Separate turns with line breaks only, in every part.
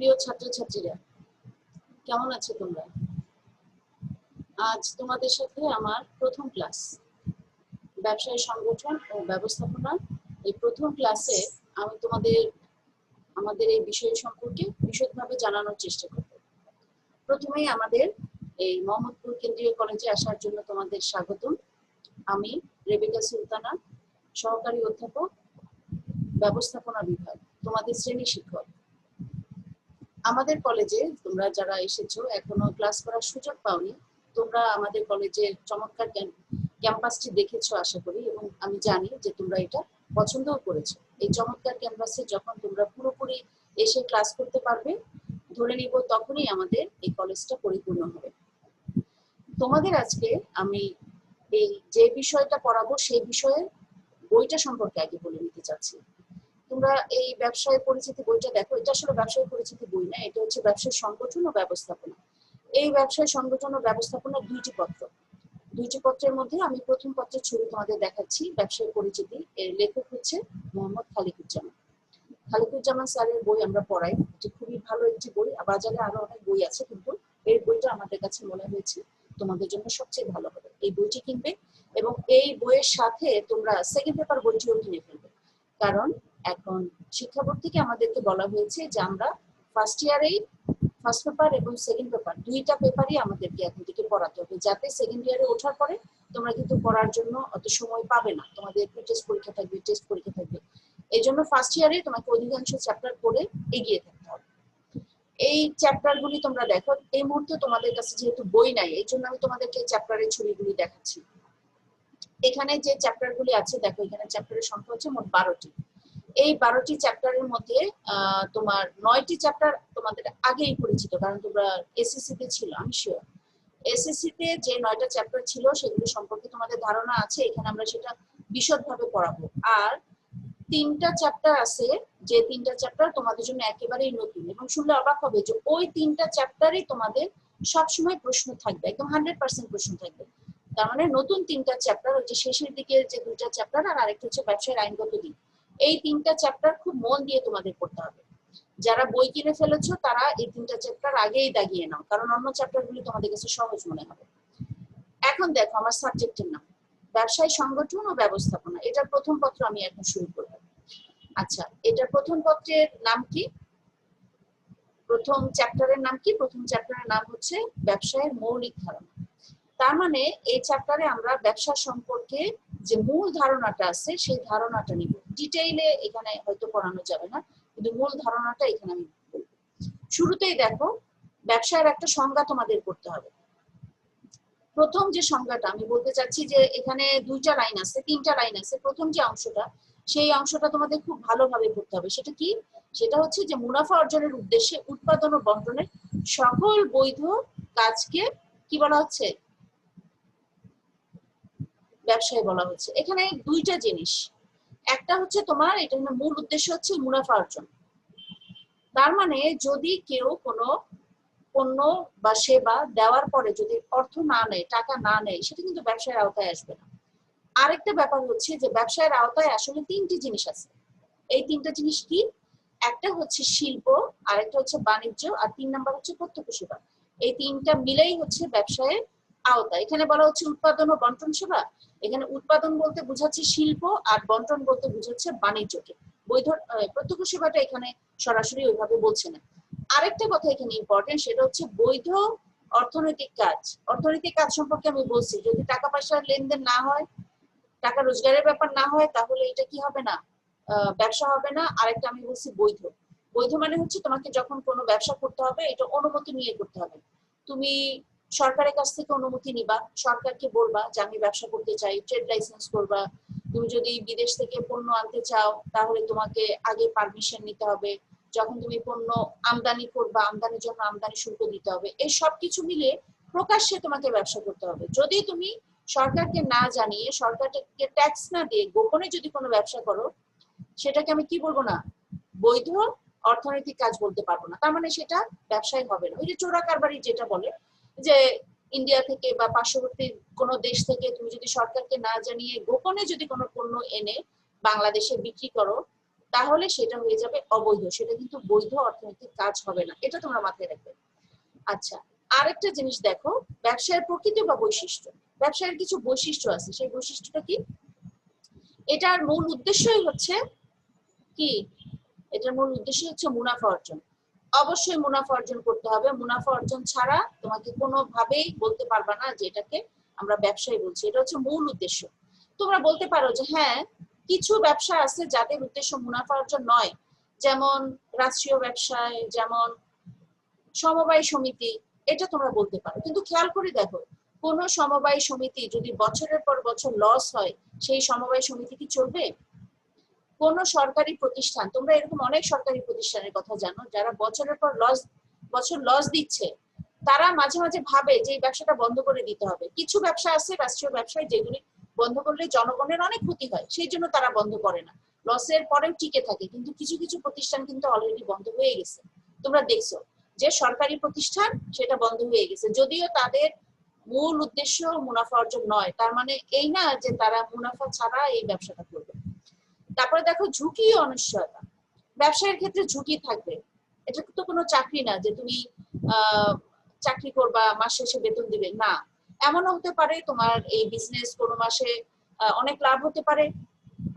প্রিয় ছাত্রছাত্রীরা, কেমন আছো তোমরা? আজ তোমাদের সাথে আমার প্রথম ক্লাস, ব্যবসায় সংগঠন ও ব্যবস্থাপনা। এই প্রথম ক্লাসে আমি আমাদের এই বিষয় সম্পর্কে বিশদভাবে জানানোর চেষ্টা করব। প্রথমেই আমাদের এই মোহাম্মদপুর কেন্দ্রীয় কলেজে আসার জন্য তোমাদের স্বাগতম। আমি রেবেকা সুলতানা, সহকারী অধ্যাপক, ব্যবস্থাপনা বিভাগ, তোমাদের শ্রেণী শিক্ষক। আমাদের কলেজে তোমরা যারা এসেছো এখনো ক্লাস করার সুযোগ পাওনি, তোমরা আমাদের কলেজের চমৎকার ক্যাম্পাসটি দেখেছো আশা করি, এবং আমি জানি যে তোমরা এটা পছন্দও করেছো। এই চমৎকার ক্যাম্পাসে যখন তোমরা পুরোপুরি এসে ক্লাস করতে পারবে, ধরে নিব তখনই আমাদের এই কলেজটা পরিপূর্ণ হবে। তোমাদের আজকে আমি এই যে বিষয়টা পড়াবো সেই বিষয়ে বইটা সম্পর্কে আগে বলে নিতে চাচ্ছি। তোমরা এই ব্যবসায় পরিচিতি বইটা দেখো, এটা আসলে ব্যবসায় পরিচিতি বই না, এটা হচ্ছে ব্যবসায় সংগঠন ও ব্যবস্থাপনা। এই ব্যবসায় সংগঠন ও ব্যবস্থাপনা দুইটি পত্রের মধ্যে আমি প্রথম পত্রের ছবি তোমাদের দেখাচ্ছি। ব্যবসায় পরিচিতি, এর লেখক হচ্ছে মোহাম্মদ খালিকুজ্জামান স্যারের বই আমরা পড়াই। এটি খুবই ভালো একটি বই। বাজারে আরো অনেক বই আছে, কিন্তু এই বইটা আমাদের কাছে মনে হয়েছে তোমাদের জন্য সবচেয়ে ভালো হবে। এই বইটি কিনবে এবং এই বইয়ের সাথে তোমরা সেকেন্ড পেপার বইটিও কিনে ফেলবে, কারণ এখন শিক্ষা বোর্ড থেকে আমাদেরকে বলা হয়েছে যে আমরা ফার্স্ট ইয়ারেই ফার্স্ট পেপার এবং সেকেন্ড পেপার দুইটা পেপারই আমাদেরকে এখন থেকে পড়াতে হবে, যাতে সেকেন্ড ইয়ারে ওঠার পরে তোমরা কিন্তু পড়ার জন্য অত সময় পাবে না, তোমাদের টেস্ট পরীক্ষা থাকবে। এই জন্য ফার্স্ট ইয়ারে তোমাকে অধিকাংশ চ্যাপ্টার পড়ে এগিয়ে থাকতে হবে। এই চ্যাপ্টারগুলি তোমরা দেখো। এই মুহূর্তে তোমাদের কাছে যেহেতু বই নাই, এই জন্য আমি তোমাদেরকে চ্যাপ্টারের ছবিগুলি দেখাচ্ছি। এখানে যে চ্যাপ্টারগুলি আছে দেখো, এখানে চ্যাপ্টারের সংখ্যা হচ্ছে মোট 12টি। এই 12টি চ্যাপ্টারের মধ্যে তোমার 9টি চ্যাপ্টার তোমাদের আগেই পরিচিত, কারণ তোমরা এসএসসি তে ছিল, আমি শিওর। এসএসসি তে যে 9টা চ্যাপ্টার ছিল সেগুলো সম্পর্কে তোমাদের ধারণা আছে, এখানে আমরা সেটা বিশদভাবে পড়াবো। আর 3টা চ্যাপ্টার আছে, যে 3টা চ্যাপ্টার তোমাদের জন্য একেবারেই নতুন, এবং শুনলে অবাক হবে যে ওই 3টা চ্যাপ্টারই তোমাদের সবসময় প্রশ্ন থাকবে, একদম 100% প্রশ্ন থাকবে। তার মানে নতুন 3টা চ্যাপ্টার, ওই যে শেষের দিকে যে 2টা চ্যাপ্টার, আর আরেকটা হচ্ছে ব্যবসায়ের আইনগত দিক। এই 3টা চ্যাপ্টার খুব মন দিয়ে তোমাদের পড়তে হবে। যারা বই কিনে ফেলেছো তারা এই 3টা চ্যাপ্টার আগেই দাগিয়ে নাও, কারণ অন্য চ্যাপ্টারগুলি তোমাদের কাছে সহজ মনে হবে। এখন দেখো আমার সাবজেক্টের নাম ব্যবসায় সংগঠন ও ব্যবস্থাপনা। এটার প্রথম পত্র আমি এখন শুরু করব। আচ্ছা, এটার প্রথম পত্রের নাম কি? প্রথম চ্যাপ্টারের নাম কি? প্রথম চ্যাপ্টারের নাম হচ্ছে ব্যবসায়ের মৌলিক ধারণা। তার মানে এই চ্যাপ্টারে আমরা ব্যবসা সম্পর্কে যে মূল ধারণাটা আছে সেই ধারণাটা নিব। ডিটেইলে এখানে হয়তো পড়ানো যাবে না, কিন্তু মূল ধারণাটা এখানে আমি বলবো। শুরুতেই দেখো, ব্যবসায়ের একটা সংজ্ঞা তোমাদের করতে হবে। প্রথম যে সংজ্ঞাটা আমি বলতে চাচ্ছি, যে এখানে 2টা লাইন আছে, 3টা লাইন আছে। প্রথম যে অংশটা, সেই অংশটা তোমাদের খুব ভালোভাবে পড়তে হবে। সেটা কি? সেটা হচ্ছে যে মুনাফা অর্জনের উদ্দেশ্যে উৎপাদন ও বন্টনের সকল বৈধ কাজকে কি বলা হচ্ছে? ব্যবসায় বলা হচ্ছে। এখানে 2টা জিনিস। একটা হচ্ছে তোমার, এটা মূল উদ্দেশ্য হচ্ছে মুনাফা অর্জন। তার মানে যদি কেউ কোনো পণ্য বা সেবা দেওয়ার পরে যদি অর্থ না নেয়, টাকা না নেয়, সেটা কিন্তু ব্যবসায়ের আওতায় আসবে না। আরেকটা ব্যাপার হচ্ছে যে ব্যবসায়ের আওতায় আসলে 3টি জিনিস আছে। এই 3টা জিনিস কি? একটা হচ্ছে শিল্প, আরেকটা হচ্ছে বাণিজ্য, আর 3 নাম্বার হচ্ছে প্রত্যক্ষ সেবা। এই 3টা মিলেই হচ্ছে ব্যবসায়ের আওতা। এখানে বলা হচ্ছে উৎপাদন ও বন্টন সেবা। এখানে উৎপাদন বলতে বোঝাচ্ছে শিল্প, আর বন্টন বলতে বোঝাচ্ছে বাণিজ্যকে। বৈধ প্রত্যক্ষ সেবাটা এখানে সরাসরি ওইভাবে বলছে না। আরেকটা কথা এখানে ইম্পর্টেন্ট, সেটা হচ্ছে বৈধ অর্থনৈতিক কাজ। অর্থনৈতিক কাজ সম্পর্কে আমি বলছি, যদি টাকা পয়সার লেনদেন না হয়, টাকা রোজগারের ব্যাপার না হয়, তাহলে এটা কি হবে না? ব্যবসা হবে না। আরেকটা আমি বলছি বৈধ। বৈধ মানে হচ্ছে তোমাকে যখন কোনো ব্যবসা করতে হবে, এটা অনুমতি নিয়ে করতে হবে। তুমি সরকারের কাছ থেকে অনুমতি নিবা, সরকারকে বলবা যে আমি ব্যবসা করতে চাই, ট্রেড লাইসেন্স করবা। তুমি যদি বিদেশ থেকে পণ্য আনতে চাও, তাহলে তোমাকে আগে পারমিশন নিতে হবে। যখন তুমি পণ্য আমদানি করবা, আমদানির জন্য আমদানি শুল্ক দিতে হবে। এই সবকিছু মিলে প্রকাশ্যে তোমাকে ব্যবসা করতে হবে। যদি তুমি সরকারকে না জানিয়ে, সরকারকে ট্যাক্স না দিয়ে গোপনে যদি কোনো ব্যবসা করো, সেটাকে আমি কি বলবো না? বৈধ অর্থনৈতিক কাজ বলতে পারবো না। তার মানে সেটা ব্যবসায় হবে না। ওই যে চোরা কারবারি যেটা বলে, যে ইন্ডিয়া থেকে বা পার্শ্ববর্তী কোনো দেশ থেকে তুমি যদি সরকারকে না জানিয়ে গোপনে যদি কোনো পণ্য এনে বাংলাদেশে বিক্রি করো, তাহলে সেটা হয়ে যাবে অবৈধ, সেটা কিন্তু বৈধ অর্থনৈতিক কাজ হবে না, এটা তোমরা মাথায় রাখবে। আচ্ছা, আরেকটা জিনিস দেখো, ব্যবসায়ের প্রকৃতি বা বৈশিষ্ট্য। ব্যবসায়ের কিছু বৈশিষ্ট্য আছে, সেই বৈশিষ্ট্যটা কি? এটার মূল উদ্দেশ্যই হচ্ছে কি? এটার মূল উদ্দেশ্য হচ্ছে মুনাফা অর্জন। অবশ্যই মুনাফা অর্জন করতে হবে, মুনাফা অর্জন ছাড়া তোমাকে কোনোভাবেই বলতে পারবা না যে এটাকে আমরা ব্যবসায় বলছি। এটা হচ্ছে মূল উদ্দেশ্য। তোমরা বলতে পারো যে হ্যাঁ, কিছু ব্যবসা আছে যাদের উদ্দেশ্য মুনাফা অর্জন নয়, যেমন রাষ্ট্রীয় ব্যবসায়, যেমন সমবায় সমিতি, এটা তোমরা বলতে পারো। কিন্তু খেয়াল করে দেখো, কোন সমবায় সমিতি যদি বছরের পর বছর লস হয়, সেই সমবায় সমিতি কি চলবে? কোন সরকারি প্রতিষ্ঠান, তোমরা এরকম অনেক সরকারি প্রতিষ্ঠানের কথা জানো যারা বছরের পর বছর লস দিচ্ছে, তারা মাঝে মাঝে ভাবে যে এই ব্যবসাটা বন্ধ করে দিতে হবে। কিছু ব্যবসা আছে রাষ্ট্রীয় ব্যবসায় যেগুলি বন্ধ করলে জনগণের অনেক ক্ষতি হয়, সেই জন্য তারা বন্ধ করে না, লসের পরেও টিকে থাকে। কিন্তু কিছু কিছু প্রতিষ্ঠান কিন্তু অলরেডি বন্ধ হয়ে গেছে, তোমরা দেখছো যে সরকারি প্রতিষ্ঠান সেটা বন্ধ হয়ে গেছে, যদিও তাদের মূল উদ্দেশ্য মুনাফা অর্জন নয়, তার মানে এই না যে তারা মুনাফা ছাড়া এই ব্যবসাটা করবে। তারপরে দেখো ঝুঁকি ও অনিশ্চয়তা। ব্যবসায়ের ক্ষেত্রে ঝুঁকি থাকবে, এটা তো কোনো চাকরি না যে তুমি চাকরি করবা মাস শেষে বেতন দিবে না। এমনও হতে পারে তোমার এই বিজনেস কোনো মাসে অনেক লাভ হতে পারে,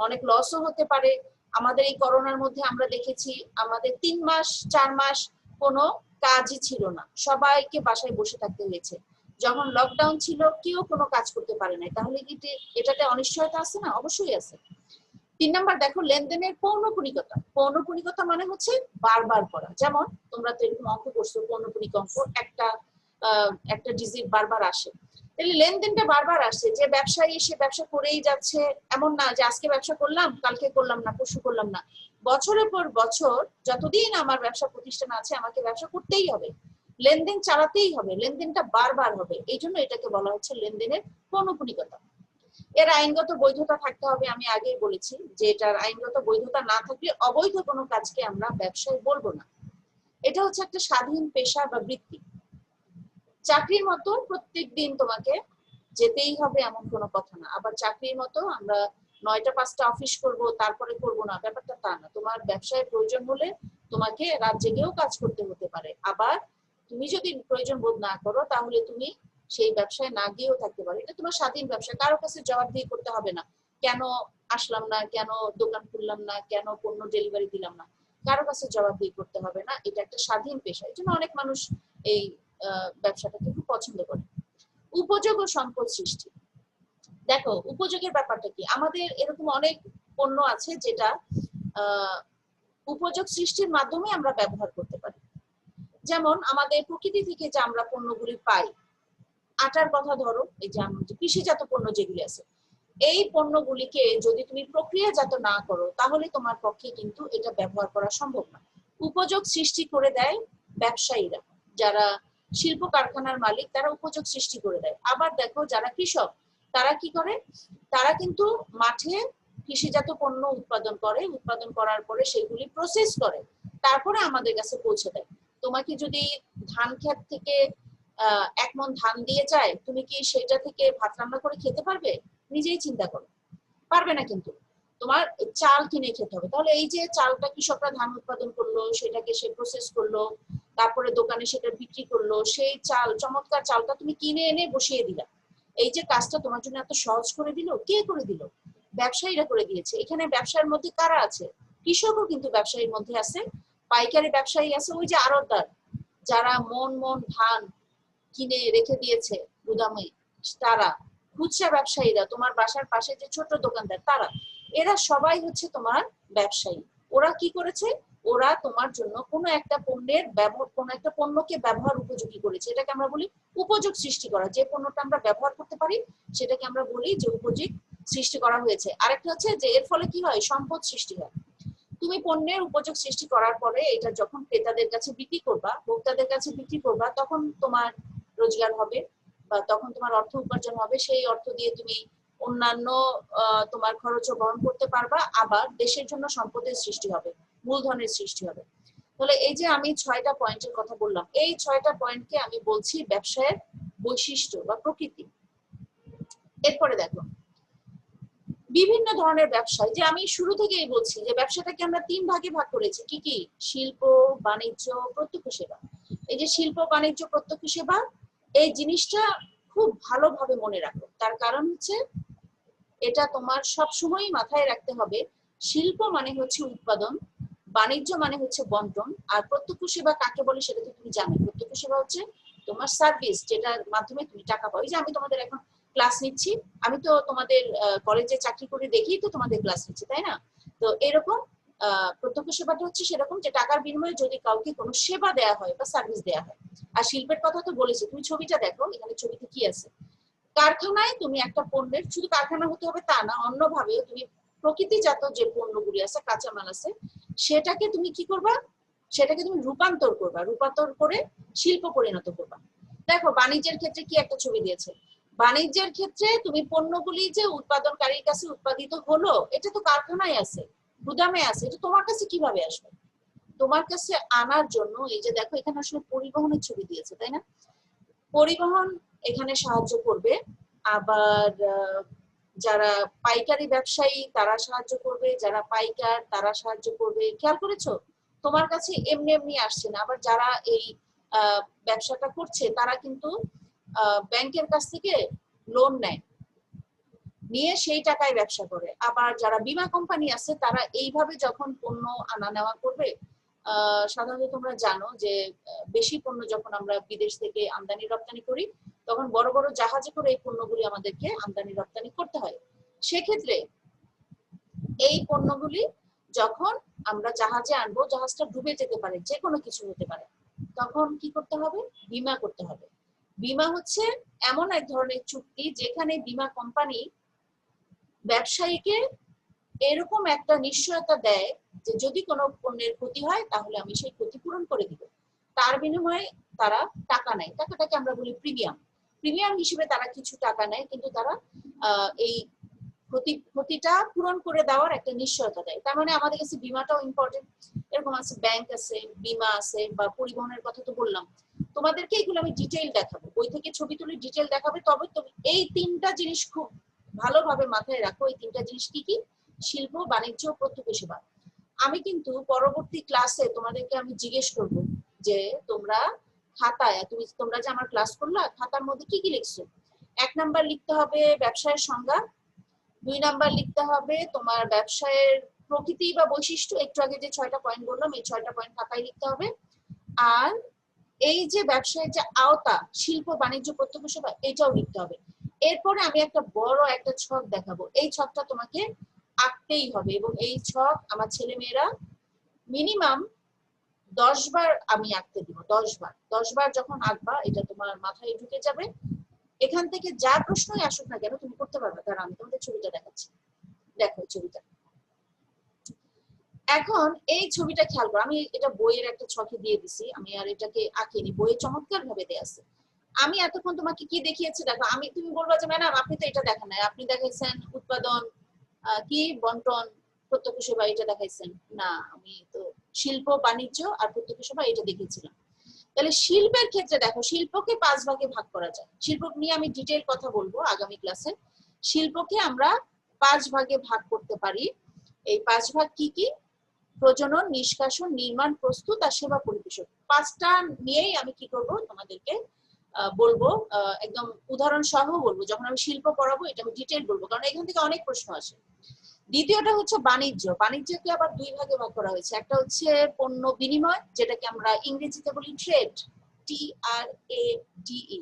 অনেক লসও হতে পারে। আমাদের এই করোনার মধ্যে আমরা দেখেছি আমাদের 3 মাস 4 মাস কোনো কাজই ছিল না, সবাইকে বাসায় বসে থাকতে হয়েছে। যখন লকডাউন ছিল কেউ কোনো কাজ করতে পারে নাই, তাহলে কি এটাতে অনিশ্চয়তা আছে না? অবশ্যই আছে। 3 নাম্বার দেখো, লেনদেনের পৌনঃপুনিকতা। পৌনঃপুনিকতা মানে হচ্ছে বারবার করা। যেমন তোমরা তো এরকম অঙ্ক করছো, পৌনঃপুনিক অঙ্ক, একটা ডিজিট বারবার আসে, তাহলে লেনদেনটা বারবার আসছে। যে ব্যবসায়ী সে ব্যবসা করেই যাচ্ছে, এমন না যে আজকে ব্যবসা করলাম কালকে করলাম না পরশু করলাম না। বছরের পর বছর যতদিন আমার ব্যবসা প্রতিষ্ঠান আছে আমাকে ব্যবসা করতেই হবে, লেনদেন চালাতেই হবে, লেনদেনটা বারবার হবে। এই জন্য এটাকে বলা হচ্ছে লেনদেনের পৌনঃপুনিকতা। এর আইনগত বৈধতা থাকতে হবে, আমি আগেই বলেছি যে এটার আইনগত বৈধতা না থাকলে অবৈধ কোনো কাজকে আমরা ব্যবসায় বলবো না। এটা হচ্ছে একটা স্বাধীন পেশা বা বৃত্তি। চাকরির মতো প্রত্যেকদিন তোমাকে যেতেই হবে এমন কোনো কথা না। আবার চাকরির মতো আমরা 9টা 5টা অফিস করব তারপরে করব না, ব্যাপারটা তা না। তোমার ব্যবসায় প্রয়োজন হলে তোমাকে রাত জেগেও কাজ করতে হতে পারে। আবার তুমি যদি প্রয়োজন বোধ না করো তাহলে তুমি সেই ব্যবসায় না গিয়েও থাকতে পারো। এটা তোমার স্বাধীন ব্যবসা, কারো কাছে জবাবদিহি করতে হবে না। কেন আসলাম না, কেন দোকান খুললাম না, কেন পণ্য ডেলিভারি দিলাম না, কারো কাছে জবাবদিহি করতে হবে না। এটা একটা স্বাধীন পেশা, এই জন্য অনেক মানুষ এই ব্যবসাটাকে খুব পছন্দ করে। উপযোগ ও সম্পদ সৃষ্টি। দেখো উপযোগের ব্যাপারটা কি, আমাদের এরকম অনেক পণ্য আছে যেটা উপযোগ সৃষ্টির মাধ্যমে আমরা ব্যবহার করতে পারি। যেমন আমাদের প্রকৃতি থেকে যে আমরা পণ্যগুলি পাই, আটার কথা ধরো, এই যে কৃষিজাত পণ্য যেগুলি আছে, এই পণ্যগুলিকে যদি তুমি প্রক্রিয়াজাত না করো তাহলে তোমার পক্ষে কিন্তু এটা ব্যবহার করা সম্ভব না। উপযোগ সৃষ্টি করে দেয় ব্যবসায়ীরা, যারা শিল্প কারখানার মালিক, তারা উপযোগ সৃষ্টি করে দেয়। আবার দেখো যারা কৃষক, তারা কি করে, তারা কিন্তু মাঠে কৃষিজাত পণ্য উৎপাদন করে, উৎপাদন করার পরে সেগুলি প্রসেস করে, তারপরে আমাদের কাছে পৌঁছে দেয়। তোমাকে যদি ধান ক্ষেত থেকে 1 মণ ধান দিয়ে যায়, তুমি কি সেটা থেকে ভাত রান্না করে খেতে পারবে? নিজেই চিন্তা করো, পারবে না। কিন্তু তোমার চাল কিনে খেতে হবে। তাহলে এই যে চালটা কৃষকরা ধান উৎপাদন করলো, সেটাকে সে প্রসেস করলো, তারপরে দোকানে সেটা বিক্রি করলো, সেই চাল, চমৎকার চালটা তুমি কিনে এনে বসিয়ে দিলা। এই যে কাজটা তোমার জন্য এত সহজ করে দিল, কে করে দিল? ব্যবসায়ীরা করে দিয়েছে। এখানে ব্যবসার মধ্যে কারা আছে? কৃষকও কিন্তু ব্যবসায়ীর মধ্যে আছে, পাইকারি ব্যবসায়ী আছে, ওই যে আড়তদার যারা মন মন ধান কিনে রেখে দিয়েছে গুদামে, তারা, খুচরা ব্যবসায়ীরা, তোমার বাসার পাশে যে ছোট দোকানদার, তারা, এরা সবাই হচ্ছে তোমার ব্যবসায়ী। ওরা কি করেছে? ওরা তোমার জন্য কোনো একটা পণ্যের ব্যবহার, কোনো একটা পণ্যকে ব্যবহার উপযোগী করেছে, এটাকে আমরা বলি উপযোগ সৃষ্টি করা। যে পণ্যটা আমরা ব্যবহার করতে পারি সেটাকে আমরা বলি যে উপযোগ সৃষ্টি করা হয়েছে। আরেকটা হচ্ছে যে এর ফলে কি হয়, সম্পদ সৃষ্টি হয়। তুমি পণ্যের উপযোগ সৃষ্টি করার পরে এটা যখন ক্রেতাদের কাছে বিক্রি করবা, ভোক্তাদের কাছে বিক্রি করবা, তখন তোমার রোজগার হবে বা তখন তোমার অর্থ উপার্জন হবে। সেই অর্থ দিয়ে তুমি অন্যান্য তোমার খরচও বহন করতে পারবা, আবার দেশের জন্য সম্পদের সৃষ্টি হবে, মূলধনের সৃষ্টি হবে। তাহলে এই যে আমি 6টা পয়েন্টের কথা বললাম, এই 6টা পয়েন্টকে আমি বলছি ব্যবসায়ের বৈশিষ্ট্য বা প্রকৃতি। এরপরে দেখো, বিভিন্ন ধরনের ব্যবসায়, যে আমি শুরু থেকেই বলছি যে ব্যবসাটাকে আমরা 3 ভাগে ভাগ করেছি। কি কি? শিল্প, বাণিজ্য, প্রত্যক্ষ সেবা। এই যে শিল্প, বাণিজ্য, প্রত্যক্ষ সেবা, এই জিনিসটা খুব ভালোভাবে মনে রাখো। তার কারণ হচ্ছে এটা তোমার সব সময়ই মাথায় রাখতে হবে। শিল্প মানে হচ্ছে উৎপাদন, বাণিজ্য মানে হচ্ছে বন্টন, আর প্রত্যক্ষ সেবা কাকে বলে সেটা তো তুমি জানো। প্রত্যক্ষ সেবা হচ্ছে তোমার সার্ভিস, যেটার মাধ্যমে তুমি টাকা পাও। এই যে আমি তোমাদের এখন ক্লাস নিচ্ছি, আমি তো তোমাদের কলেজে চাকরি করে দেখেই তো তোমাদের ক্লাস নিচ্ছি, তাই না? তো এরকম প্রত্যক্ষ সেবাটা হচ্ছে সেরকম যে টাকার বিনিময়ে যদি কাউকে কোনো সেবা দেওয়া হয় বা সার্ভিস দেওয়া হয়। আর শিল্পের কথা তো বলেছি, তুমি ছবিটা দেখো, এখানে ছবিতে কি আছে। কারখানায় তুমি একটা পণ্যের, শুধু কারখানা হতে হবে তা না, অন্যভাবেও তুমি প্রকৃতিজাত যে পণ্যগুলি আছে, কাঁচামাল আছে, সেটাকে তুমি কি করবা? সেটাকে তুমি রূপান্তর করবা, রূপান্তর করে শিল্প পরিণত করবা। দেখো বাণিজ্যের ক্ষেত্রে কি একটা ছবি দিয়েছে। বাণিজ্যের ক্ষেত্রে তুমি পণ্যগুলি যে উৎপাদনকারীর কাছে উৎপাদিত হলো, এটা তো কারখানায় আছে, গুদামে আছে, এটা তোমার কাছে কিভাবে আসবে? তোমার কাছে আনার জন্য এই যে দেখো এখানে আসলে পরিবহনের ছবি দিয়েছে, তাই না? পরিবহন এখানে সাহায্য করবে। আবার যারা পাইকারি ব্যবসায়ী তারা সাহায্য করবে, যারা পাইকার তারা সাহায্য করবে। খেয়াল করেছো? তোমার কাছে এমনি এমনি আসছে না। আবার যারা এই ব্যবসাটা করছে তারা কিন্তু ব্যাংকের কাছ থেকে লোন নেয়, নিয়ে সেই টাকায় ব্যবসা করে। আবার যারা বীমা কোম্পানি আছে তারা এইভাবে যখন পণ্য আনা নেওয়া করবে, সাধারণত তোমরা জানো যে বেশি পণ্য যখন আমরা বিদেশ থেকে আমদানি রপ্তানি করি, তখন বড় বড় জাহাজে করে এই পণ্যগুলি আমাদেরকে আমদানি রপ্তানি করতে হয়। সেক্ষেত্রে এই পণ্যগুলি যখন আমরা জাহাজে আনবো, জাহাজটা ডুবে যেতে পারে, যে কোনো কিছু হতে পারে, তখন কি করতে হবে? বীমা করতে হবে। বীমা হচ্ছে এমন এক ধরনের চুক্তি যেখানে বীমা কোম্পানি ব্যবসায়ীকে এরকম একটা নিশ্চয়তা দেয় যে যদি কোনো পণ্যের ক্ষতি হয় তাহলে আমি সেই ক্ষতিপূরণ করে দিব। তার বিনিময়ে তারা টাকা নেয়, টাকাটাকে আমরা বলি প্রিমিয়াম। প্রিমিয়াম হিসেবে তারা কিছু টাকা নেয়, কিন্তু তারা এই ক্ষতিটা পূরণ করে দেওয়ার একটা নিশ্চয়তা দেয়। তার মানে আমাদের কাছে বীমাটাও ইম্পর্টেন্ট। এরকম আছে, ব্যাংক আছে, বীমা আছে, বা পরিবহনের কথা তো বললাম। তোমাদেরকে এগুলো আমি ডিটেইল দেখাবো, বই থেকে ছবি তুলে ডিটেইল দেখাবে। তবে তুমি এই 3টা জিনিস খুব ভালোভাবে মাথায় রাখো। এই 3টা জিনিস কি কি? শিল্প, বাণিজ্য, প্রত্যক্ষ সেবা। আমি কিন্তু পরবর্তী ক্লাসে তোমাদেরকে আমি জিজ্ঞেস করব যে তোমরা খাতায়, তোমরা যে আমার ক্লাস করলা, খাতার মধ্যে কি কি লিখছো। 1 নাম্বার লিখতে হবে ব্যবসায়ের সংজ্ঞা, 2 নাম্বার লিখতে হবে তোমার ব্যবসায়ের প্রকৃতি বা বৈশিষ্ট্য, একটু আগে যে 6টা পয়েন্ট বললাম এই 6টা পয়েন্ট খাতায় লিখতে হবে। আর এই যে ব্যবসায়ের যে আওতা, শিল্প, বাণিজ্য, প্রত্যক্ষ সেবা, এটাও লিখতে হবে। এরপরে আমি একটা বড় একটা ছক দেখাবো, এই ছকটা তোমাকে আঁকতেই হবে। এবং এই ছক আমার ছেলে মেয়েরা মিনিমাম 10 বার আমি আঁকতে দিব। 10 বার যখন আঁকবা এটা তোমার মাথায় ঢুকে যাবে। এখান থেকে যা প্রশ্নই আসুক না কেন তুমি করতে পারবে। কারণ আমি তোমাদের ছবিটা দেখাচ্ছি, দেখো ছবিটা। এখন এই ছবিটা খেয়াল করো, আমি এটা বইয়ের একটা ছকে দিয়ে দিছি, আমি আর এটাকে আঁকিনি, বইয়ে চমৎকার ভাবে দেয়া আছে। আমি এতক্ষণ তোমাকে কি দেখিয়েছি দেখো। তুমি বলবা যে ম্যাডাম আপনি তো এটা দেখেন নাই, আপনি দেখাইছেন উৎপাদন, কি বন্টন, প্রত্যক্ষ সেবা, এটা দেখাইছেন না। আমি তো শিল্প, বাণিজ্য আর প্রত্যক্ষ সেবা এটা দেখিয়েছিলাম। তাহলে শিল্পের ক্ষেত্রে দেখো, শিল্পকে 5 ভাগে ভাগ করা যায়। শিল্প নিয়ে আমি ডিটেইল কথা বলবো আগামী ক্লাসে। শিল্পকে আমরা 5 ভাগে ভাগ করতে পারি। এই 5 ভাগ কি কি? প্রজনন, নিষ্কাশন, নির্মাণ, প্রস্তুত আর সেবা পরিবেশন। 5টা নিয়েই আমি কি করব তোমাদেরকে বলবো, একদম উদাহরণ সহ বলবো। যখন আমি শিল্প পড়াবো এটা আমি ডিটেইল বলবো, কারণ এখান থেকে অনেক প্রশ্ন আসে। দ্বিতীয়টা হচ্ছে বাণিজ্য। বাণিজ্যকে আবার 2 ভাগে ভাগ করা হয়েছে। একটা হচ্ছে পণ্য বিনিময়, যেটাকে আমরা ইংরেজিতে বলি ট্রেড, TRADE।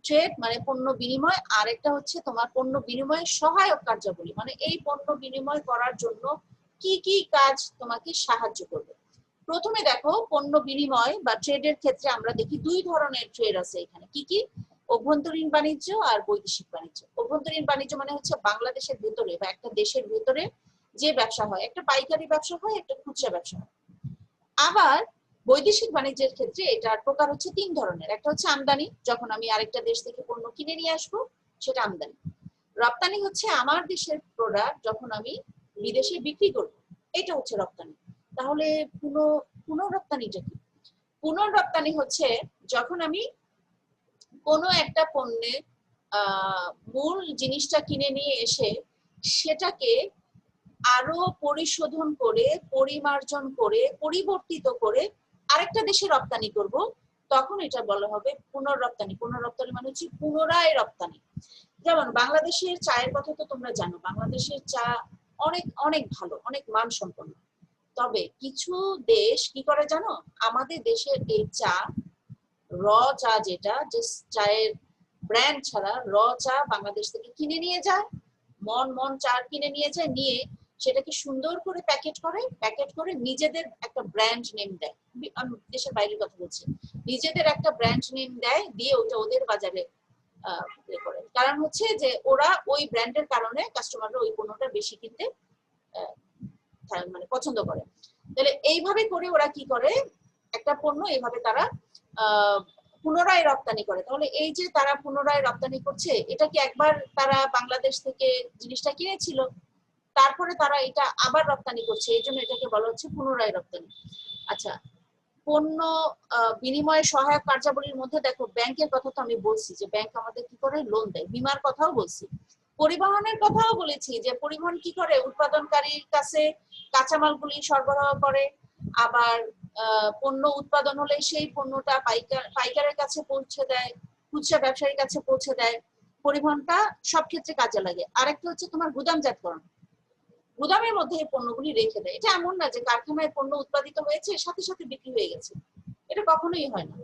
ট্রেড মানে পণ্য বিনিময়। আর একটা হচ্ছে তোমার পণ্য বিনিময় সহায়ক কার্যাবলী, মানে এই পণ্য বিনিময় করার জন্য কি কি কাজ তোমাকে সাহায্য করবে। প্রথমে দেখো, পণ্য বিনিময় বা ট্রেডের ক্ষেত্রে আমরা দেখি 2 ধরনের ট্রেড আছে এখানে। কি কি? অভ্যন্তরীণ বাণিজ্য আর বৈদেশিক বাণিজ্য। অভ্যন্তরীণ বাণিজ্য মানে হচ্ছে বাংলাদেশের ভেতরে বা একটা দেশের ভেতরে যে ব্যবসা হয়, একটা পাইকারি ব্যবসা হয়, একটা খুচরা ব্যবসা হয়। আবার বৈদেশিক বাণিজ্যের ক্ষেত্রে এটার প্রকার হচ্ছে 3 ধরনের। একটা হচ্ছে আমদানি, যখন আমি আরেকটা দেশ থেকে পণ্য কিনে নিয়ে আসবো, সেটা আমদানি। রপ্তানি হচ্ছে আমার দেশের প্রোডাক্ট যখন আমি বিদেশে বিক্রি করব, এটা হচ্ছে রপ্তানি। তাহলে পুনঃরপ্তানিটা কি? পুনঃরপ্তানি হচ্ছে যখন আমি কোনো একটা পণ্যে মূল জিনিসটা কিনে নিয়ে এসে সেটাকে আরো পরিশোধন করে, পরিমার্জন করে, পরিবর্তিত করে আরেকটা দেশে রপ্তানি করব, তখন এটা বলা হবে পুনর্রপ্তানি। পুনর্রপ্তানি মানে হচ্ছে পুনরায় রপ্তানি। যেমন বাংলাদেশের চায়ের কথা তো তোমরা জানো, বাংলাদেশের চা অনেক অনেক ভালো, অনেক মানসম্পন্ন। তবে কিছু দেশ কি করে জানো, আমাদের দেশের এই চা, র চা, যেটা যে চায়ের ব্র্যান্ড ছাড়া র চা বাংলাদেশ থেকে কিনে নিয়ে যায়, মন মন চা কিনে নিয়ে যায়, নিয়ে সেটাকে সুন্দর করে প্যাকেট করে নিজেদের একটা ব্র্যান্ড নেম দেয়। আমি দেশের বাইরের কথা বলছি, নিজেদের একটা ব্র্যান্ড নেম দেয়, দিয়ে ওটা ওদের বাজারে করে। কারণ হচ্ছে যে ওরা ওই ব্র্যান্ডের কারণে কাস্টমাররা ওই পণ্যটা বেশি কিনতে মানে পছন্দ করে। তাহলে এইভাবে করে ওরা কি করে, একটা পণ্য এইভাবে তারা পুনরায় রপ্তানি করে। তাহলে এই যে তারা পুনরায় রপ্তানি করছে, এটা কি একবার তারা বাংলাদেশ থেকে জিনিসটা কিনেছিল, তারপরে তারা এটা আবার রপ্তানি করছে, এই জন্য এটাকে বলা হচ্ছে পুনরায় রপ্তানি। আচ্ছা, পণ্য বিনিময় সহায়ক কার্যাবলীর মধ্যে দেখো, ব্যাংকের কথা তো আমি বলছি যে ব্যাংক আমাদের কি করে, লোন দেয়। বীমার কথাও বলছি, পরিবহনের কথাও বলেছি যে পরিবহন কি করে, উৎপাদনকারীর কাছে কাঁচামালগুলি সরবরাহ করে, আবার পণ্য উৎপাদন হলে সেই পণ্যটা পাইকারের কাছে পৌঁছে দেয়, খুচরা ব্যবসায়ীর কাছে পৌঁছে দেয়। পরিবহনটা সব ক্ষেত্রে কাজে লাগে। আরেকটা হচ্ছে তোমার গুদামজাতকরণ, গুদামের মধ্যে এই পণ্যগুলি রেখে দেয়। এটা এমন না যে কারখানায় পণ্য উৎপাদিত হয়েছে সাথে সাথে বিক্রি হয়ে গেছে, এটা কখনোই হয় না।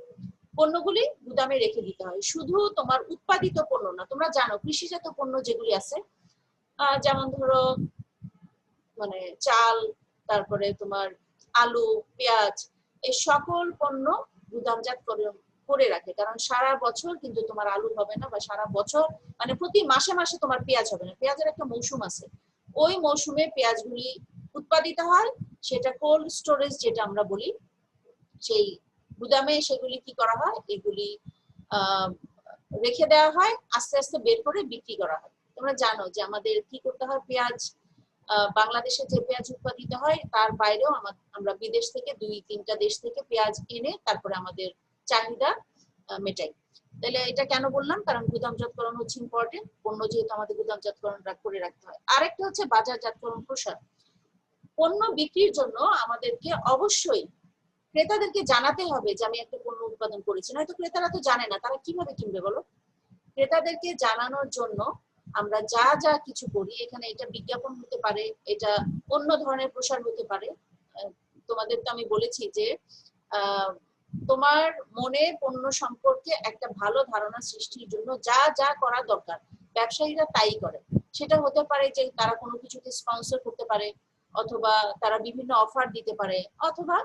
পণ্যগুলি গুদামে রেখে দিতে হয়। শুধু তোমার উৎপাদিত পণ্য না, তোমরা জানো কৃষিজাত পণ্য যেগুলি আছে, যেমন ধরো মানে চাল, তারপরে তোমার আলু, পেঁয়াজ, এই সকল পণ্য গুদামজাত করে রাখে। কারণ সারা বছর কিন্তু তোমার আলু হবে না, বা সারা বছর মানে প্রতি মাসে মাসে তোমার পেঁয়াজ হবে না, পেঁয়াজের একটা মৌসুম আছে, ওই মৌসুমে পেঁয়াজগুলি উৎপাদিত হয়, সেটা কোল্ড স্টোরেজ যেটা আমরা বলি, সেই গুদামে সেগুলি কি করা হয়, এগুলি রেখে দেওয়া হয়, আস্তে আস্তে বের করে বিক্রি করা হয়। তোমরা জানো যে আমাদের কি করতে হয়, পেঁয়াজ বাংলাদেশে যে পেঁয়াজ উৎপাদিত হয় তার বাইরেও আমরা বিদেশ থেকে 2-3টা দেশ থেকে পেঁয়াজ এনে তারপরে আমাদের চাহিদা মেটাই। তাহলে এটা কেন বললাম, কারণ গুদামজাতকরণ হচ্ছে ইম্পর্টেন্ট, পণ্য যেহেতু আমাদের গুদামজাতকরণ করে রাখতে হয়। আরেকটা হচ্ছে বাজারজাতকরণ প্রসার। পণ্য বিক্রির জন্য আমাদেরকে অবশ্যই ক্রেতাদেরকে জানাতে হবে যে আমি একটা পণ্য উৎপাদন করেছি, নয়তো ক্রেতারা তো জানে না, তারা কিভাবে কিনবে বলো। ক্রেতাদেরকে জানানোর জন্য আমরা যা যা কিছু করি, এখানে এটা বিজ্ঞাপন হতে পারে, এটা অন্য ধরনের প্রসার হতে পারে। তোমাদের তো আমি বলেছি যে তোমার মনে পণ্য সম্পর্কে একটা ভালো ধারণা সৃষ্টির জন্য যা যা করা দরকার ব্যবসায়ীরা তাই করে। সেটা হতে পারে যে তারা কোনো কিছুকে স্পন্সর করতে পারে, অথবা তারা বিভিন্ন অফার দিতে পারে, অথবা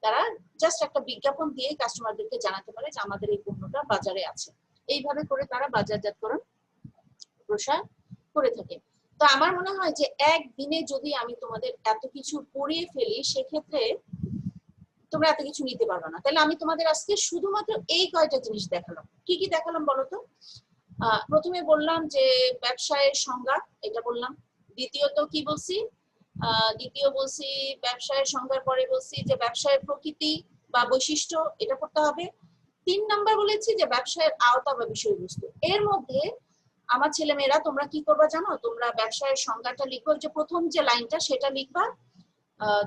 তারা জাস্ট একটা বিজ্ঞাপন দিয়ে কাস্টমারদেরকে জানাতে পারে যে আমাদের এই পণ্যটা বাজারে আছে। এইভাবে করে তারা বাজারজাতকরণ প্রসার করে থাকে। তো আমার মনে হয় যে একদিনে যদি আমি তোমাদের এত কিছু পড়িয়ে ফেলি, সেক্ষেত্রে তোমরা এত কিছু নিতে পারবে না। তাহলে আমি তোমাদের আজকে শুধুমাত্র এই কয়টা জিনিস দেখালাম। কি কি দেখালাম বলতো? প্রথমে বললাম যে ব্যবসায়ের সংজ্ঞা, এটা বললাম। দ্বিতীয়ত কি বলছি, দ্বিতীয় বলছি ব্যবসায়ের সংজ্ঞার পরে বলছি যে ব্যবসায়ের প্রকৃতি বা বৈশিষ্ট্য, এটা করতে হবে। 3 নাম্বার বলেছি যে ব্যবসায়ের আওতা বা বিষয়বস্তু। এর মধ্যে আমার ছেলেমেয়েরা তোমরা কি করবা জানো, তোমরা ব্যবসায়ের সংজ্ঞাটা লিখো, যে প্রথম যে লাইনটা সেটা লিখবা,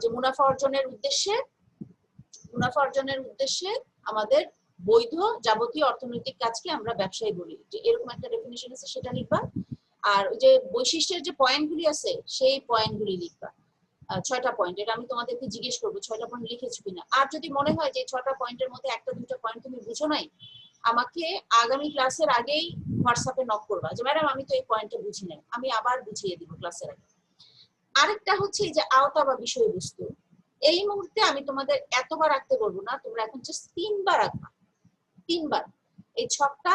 যে মুনাফা অর্জনের উদ্দেশ্যে আমাদের বৈধ যাবতীয় অর্থনৈতিক কাজকে আমরা ব্যবসায় বলি, যে এরকম একটা ডেফিনিশন আছে, সেটা লিখবা। আর ওই যে বৈশিষ্ট্যের যে পয়েন্টগুলি আছে সেই পয়েন্টগুলি লিখবা, 6টা পয়েন্ট। এটা আমি তোমাদেরকে জিজ্ঞেস করবো 6টা পয়েন্ট লিখেছো কিনা। আর যদি মনে হয় যে 6টা পয়েন্টের মধ্যে 1-2টা পয়েন্ট তুমি বুঝো নাই, আমাকে আগামী ক্লাসের আগেই হোয়াটসঅ্যাপে নক করবা যে ম্যাডাম আমি তো এই পয়েন্টটা বুঝি নাই, আমি আবার বুঝিয়ে দিব ক্লাসের আগে। আরেকটা হচ্ছে যে আওতা বা বিষয়বস্তু, এই মুহূর্তে আমি তোমাদের এতবার রাখতে বলবো না, তোমরা এখন জাস্ট 3বার রাখবা, 3বার। এই ছকটা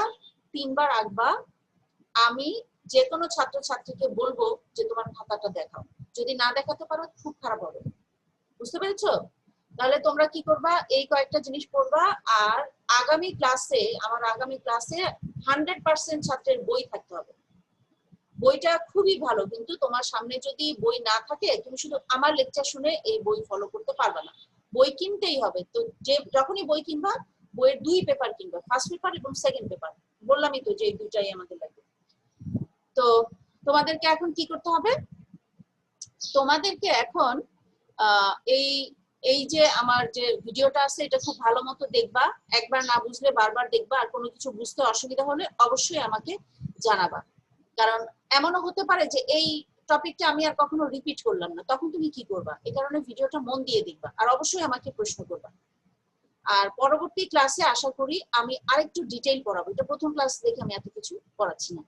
3বার রাখবা। আমি যে কোনো ছাত্রছাত্রীকে বলবো যে তোমার খাতাটা দেখাও, যদি না দেখাতে পারো খুব খারাপ হবে, বুঝতে পেরেছো? তাহলে তোমরা কি করবা, এই কয়েকটা জিনিস পড়বা। আর আগামী ক্লাসে 100% ছাত্রের বই থাকতে হবে। বইটা খুবই ভালো, কিন্তু তোমার সামনে যদি বই না থাকে তুমি শুধু আমার লেকচার শুনে এই বই ফলো করতে পারবে না, বই কিনতেই হবে। তো যে যখনই বই কিনবা, বইয়ের 2 পেপার কিনবা, ফার্স্ট পেপার এবং সেকেন্ড পেপার। বললামই তো যে এই দুটাই আমাদের লাগবে। তো তোমাদেরকে এখন কি করতে হবে, তোমাদেরকে এখন এই এই যে আমার যে ভিডিওটা আছে এটা খুব ভালো মতো দেখবা, একবার না বুঝলে বারবার দেখবা, আর কোনো কিছু বুঝতে অসুবিধা হলে অবশ্যই আমাকে জানাবা। কারণ এমনও হতে পারে যে এই টপিকটা আমি আর কখনো রিপিট করলাম না, তখন তুমি কি করবা, এই কারণে ভিডিওটা মন দিয়ে দেখবা আর অবশ্যই আমাকে প্রশ্ন করবা। আর পরবর্তী ক্লাসে আশা করি আমি আরেকটু ডিটেইল পড়াবো, এটা প্রথম ক্লাস দেখে আমি এত কিছু পড়াচ্ছি না।